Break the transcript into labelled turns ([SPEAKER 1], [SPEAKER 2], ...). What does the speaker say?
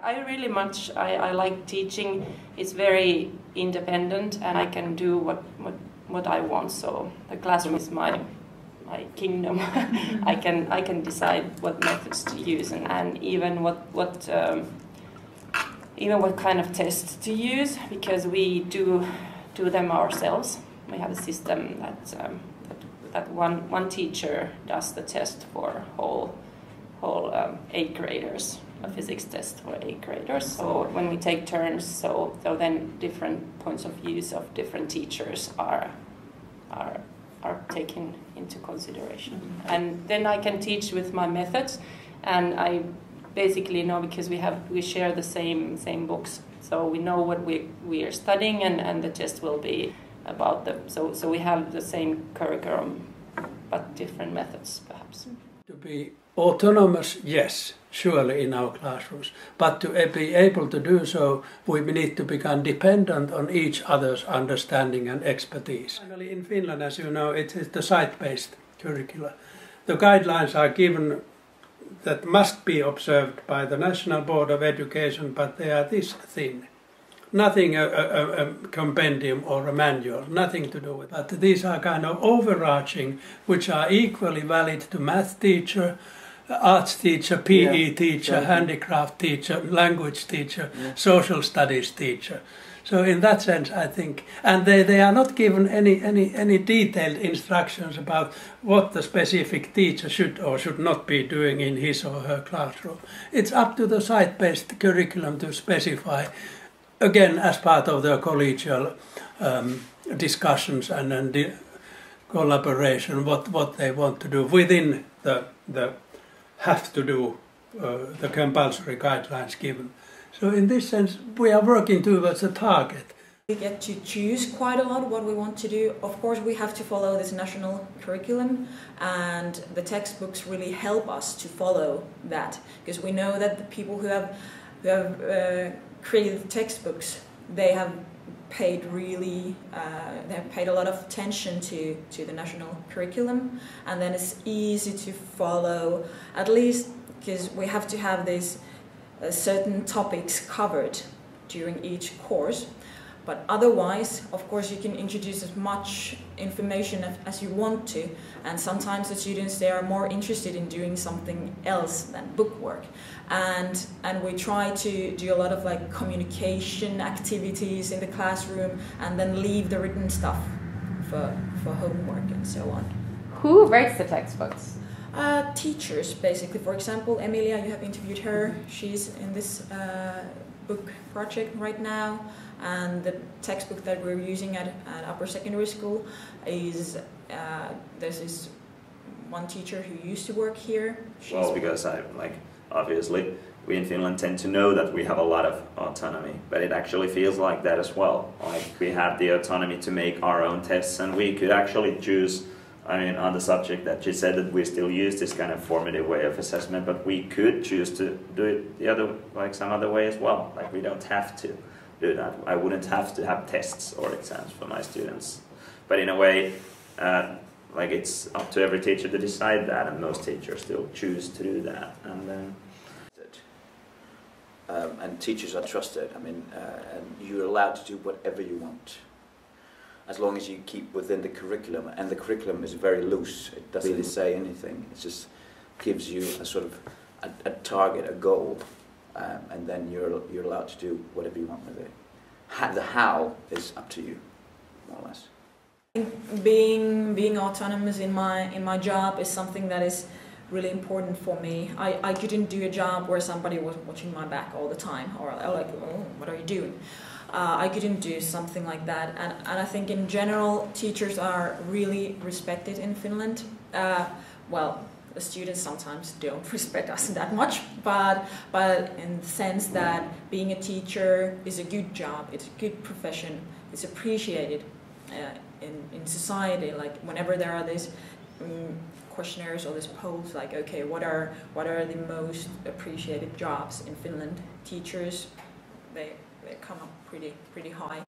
[SPEAKER 1] I really much, I like teaching. It's very independent and I can do what I want. So the classroom is my kingdom. I can decide what methods to use and even what kind of tests to use, because we do them ourselves. We have a system that one teacher does the test for whole 8th graders, a physics test for 8th graders. So when we take turns, so then different points of views of different teachers are taken into consideration. And then I can teach with my methods, and I basically know, because we share the same books, so we know what we are studying, and the test will be about them. So we have the same curriculum, but different methods, perhaps.
[SPEAKER 2] To be autonomous, yes, surely in our classrooms, but to be able to do so, we need to become dependent on each other's understanding and expertise. Finally, in Finland, as you know, it is the site-based curricula. The guidelines are given that must be observed by the National Board of Education, but they are this thin. Nothing a compendium or a manual, nothing to do with that. These are kind of overarching, which are equally valid to math teacher, arts teacher, PE teacher, handicraft teacher, language teacher, social studies teacher. So in that sense, I think, and they are not given any detailed instructions about what the specific teacher should or should not be doing in his or her classroom. It's up to the site-based curriculum to specify, again, as part of the collegial discussions and the collaboration, what they want to do within the have to do, the compulsory guidelines given. So in this sense, we are working towards a target.
[SPEAKER 3] We get to choose quite a lot what we want to do. Of course, we have to follow this national curriculum, and the textbooks really help us to follow that, because we know that the people who have created the textbooks, they have paid a lot of attention to the national curriculum, and then it's easy to follow, at least because we have to have these certain topics covered during each course. But otherwise, of course, you can introduce as much information as you want to, and sometimes the students, they are more interested in doing something else than bookwork. And we try to do a lot of like communication activities in the classroom, and then leave the written stuff for homework and so on.
[SPEAKER 4] Who writes the textbooks?
[SPEAKER 3] Teachers, basically. For example, Emilia, you have interviewed her. She's in this book project right now, and the textbook that we're using at upper secondary school is there's this one teacher who used to work here.
[SPEAKER 5] Well, because obviously we in Finland tend to know that we have a lot of autonomy, but it actually feels like that as well. Like we have the autonomy to make our own tests, and we could actually choose, I mean, on the subject that you said that we still use this kind of formative way of assessment, but we could choose to do it the other, like some other way as well. Like we don't have to do that. I wouldn't have to have tests or exams for my students. But in a way, like it's up to every teacher to decide that, and most teachers still choose to do that.
[SPEAKER 6] And teachers are trusted. I mean, and you're allowed to do whatever you want, as long as you keep within the curriculum, and the curriculum is very loose. It doesn't really say anything. It just gives you a sort of a target, a goal, and then you're allowed to do whatever you want with it. The how is up to you, more or less.
[SPEAKER 3] Being autonomous in my job is something that is really important for me. I couldn't do a job where somebody was watching my back all the time, or like, oh, what are you doing? I couldn't do something like that, and I think in general teachers are really respected in Finland. Well, the students sometimes don't respect us that much, but in the sense that being a teacher is a good job, it's a good profession, it's appreciated in society. Like whenever there are these questionnaires or these polls, like, okay, what are the most appreciated jobs in Finland? Teachers, they come up pretty high.